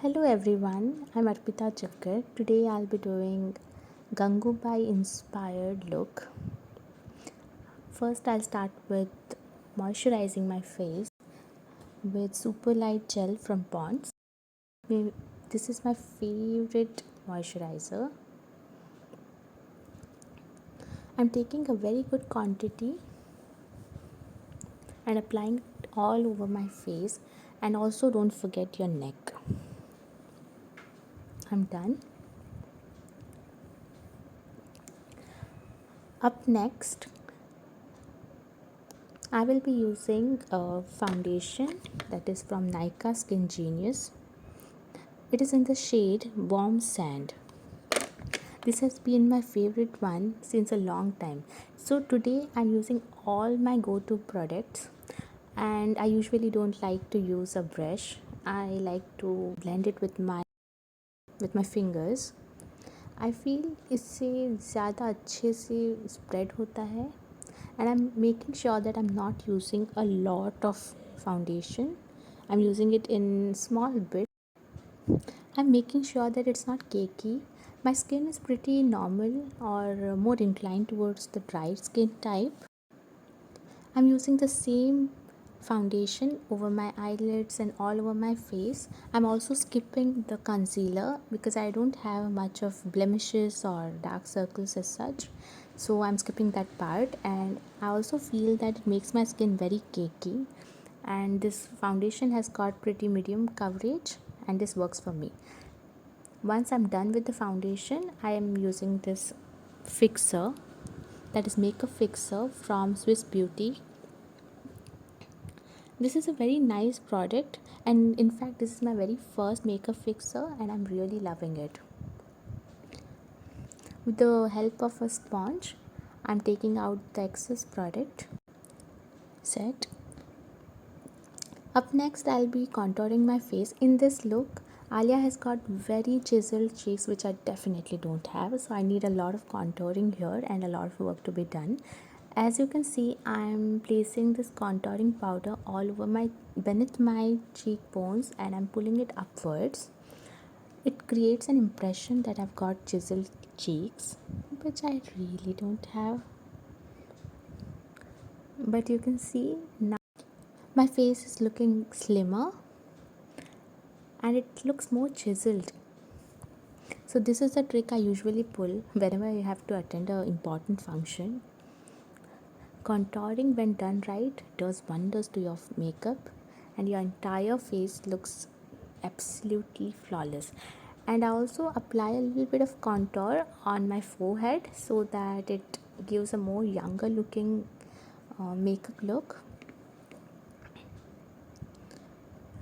Hello everyone, I'm Arpita Chakkar. Today I'll be doing Gangubai inspired look. First I'll start with moisturizing my face with Super Light Gel from Ponds. This is my favorite moisturizer. I'm taking a very good quantity and applying it all over my face, and also don't forget your neck. I'm done. Up next, I will be using a foundation that is from Nykaa Skin Genius. It is in the shade Warm Sand. This has been my favorite one since a long time. So today I'm using all my go-to products, and I usually don't like to use a brush. I like to blend it with my fingers. I feel इससे ज़्यादा अच्छे से spread होता है, and I'm making sure that I'm not using a lot of foundation. I'm using it in small bits. I'm making sure that it's not cakey. My skin is pretty normal or more inclined towards the dry skin type. I'm using the same foundation over my eyelids and all over my face. I'm also skipping the concealer because I don't have much of blemishes or dark circles as such. So I'm skipping that part, and I also feel that it makes my skin very cakey, and this foundation has got pretty medium coverage, and this works for me. Once I'm done with the foundation, I am using this fixer, that is makeup fixer from Swiss Beauty. This is a very nice product, and in fact this is my very first makeup fixer and I'm really loving it. With the help of a sponge, I'm taking out the excess product set. Up next, I'll be contouring my face. In this look, Alia has got very chiseled cheeks, which I definitely don't have, so I need a lot of contouring here and a lot of work to be done. As you can see, I'm placing this contouring powder all over my beneath my cheekbones, and I'm pulling it upwards. It creates an impression that I've got chiseled cheeks, which I really don't have. But you can see now my face is looking slimmer and it looks more chiseled. So this is a trick I usually pull whenever I have to attend an important function. Contouring, when done right, does wonders to your makeup, and your entire face looks absolutely flawless. And I also apply a little bit of contour on my forehead so that it gives a more younger looking makeup look.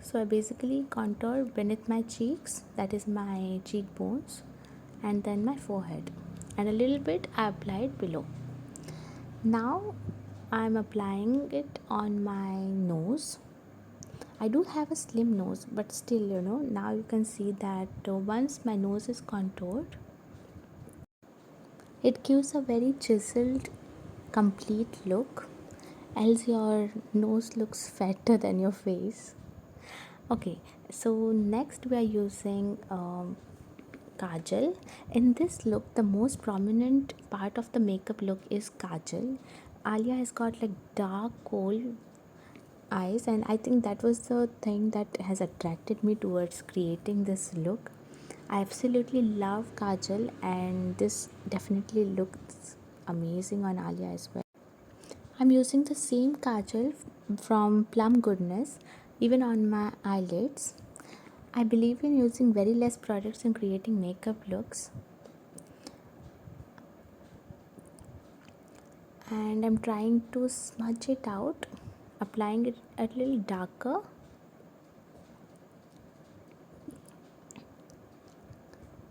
So I basically contour beneath my cheeks, that is my cheekbones, and then my forehead, and a little bit I apply it below. Now I'm applying it on my nose. I do have a slim nose, but still, now you can see that once my nose is contoured, it gives a very chiseled, complete look, else your nose looks fatter than your face. Okay, so next we are using kajal. In this look, the most prominent part of the makeup look is kajal. Alia has got like dark coal eyes, and I think that was the thing that has attracted me towards creating this look. I absolutely love kajal, and this definitely looks amazing on Alia as well. I'm using the same kajal from Plum Goodness even on my eyelids. I believe in using very less products in creating makeup looks, and I'm trying to smudge it out, applying it a little darker.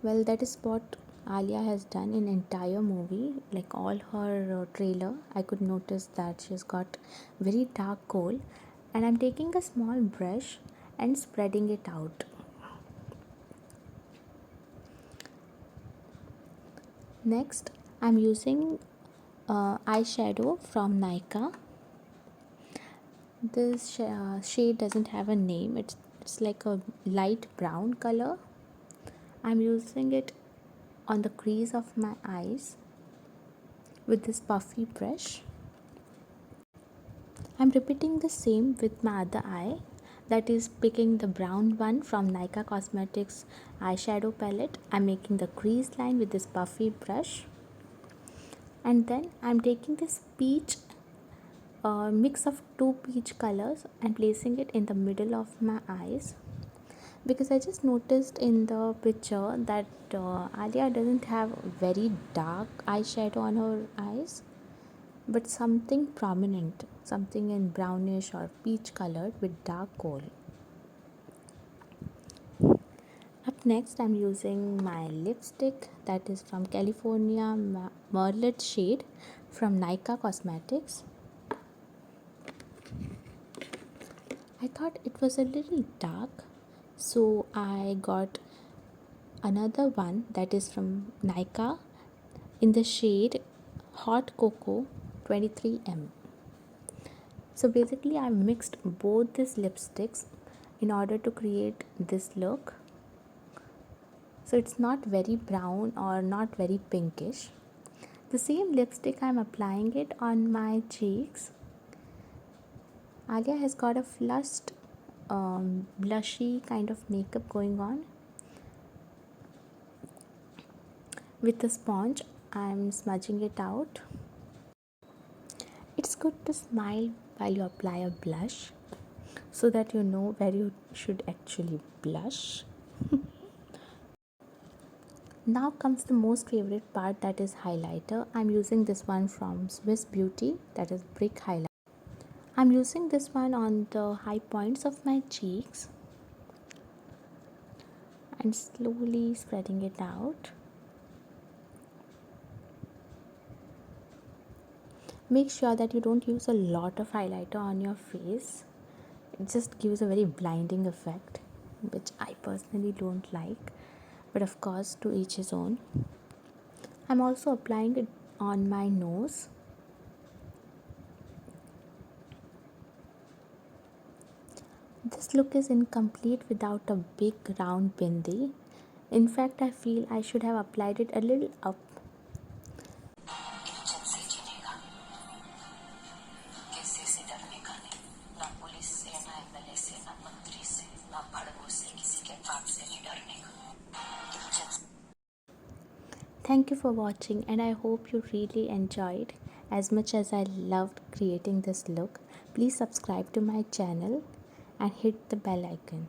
Well, that is what Alia has done in entire movie. Like all her trailer, I could notice that she's got very dark coal, and I'm taking a small brush and spreading it out. Next, I'm using eyeshadow from Nykaa. This shade doesn't have a name. It's It's like a light brown color. I'm using it on the crease of my eyes with this puffy brush. I'm repeating the same with my other eye, that is picking the brown one from Nykaa Cosmetics eyeshadow palette. I'm making the crease line with this puffy brush, and then I'm taking this peach mix of two peach colors and placing it in the middle of my eyes, because I just noticed in the picture that Alia doesn't have very dark eyeshadow on her eyes, but something prominent, something in brownish or peach colored with dark gold. Up next, I'm using my lipstick that is from California Merlot shade from Nykaa Cosmetics. I thought it was a little dark, so I got another one that is from Nykaa in the shade Hot Cocoa 23M. So basically I mixed both these lipsticks in order to create this look. So it's not very brown or not very pinkish. The same lipstick I'm applying it on my cheeks. Alia has got a flushed blushy kind of makeup going on. With a sponge I'm smudging it out. It's good to smile while you apply a blush so that you know where you should actually blush. Now comes the most favorite part, that is highlighter. I'm using this one from Swiss Beauty, that is Brick Highlighter. I'm using this one on the high points of my cheeks and slowly spreading it out. Make sure that you don't use a lot of highlighter on your face. It just gives a very blinding effect, which I personally don't like, but of course to each his own. I'm also applying it on my nose. This look is incomplete without a big round bindi. In fact, I feel I should have applied it a little up. Thank you for watching, and I hope you really enjoyed as much as I loved creating this look. Please subscribe to my channel and hit the bell icon.